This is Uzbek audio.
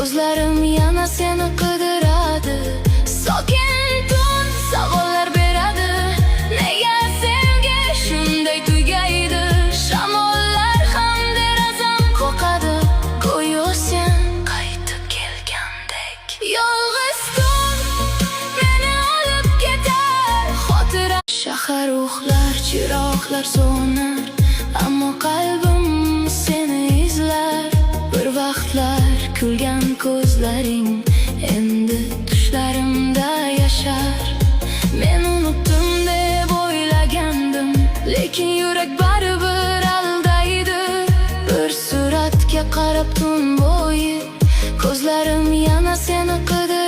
Ko'zlarim yana seni qidiradi. Sokin tun savollar beradi. Nega senga shunday tugaydi? Shamollar ham derazam qoqadi. Go'yo sen qaytib kelgandek. Yolg'iz tun meni olib ketar. Xotira shahar ruhlar, chiroqlar so'nar, ammo qalbim seni izlar. Bir vaqtlar kulgan ko'zlaring endi tushlarimda yashar. Men unutdim deb o'ylagandim, lekin yurak baribir aldaydi. Bir suratga qarab tun bo'yi ko'zlarim yana seni qidir.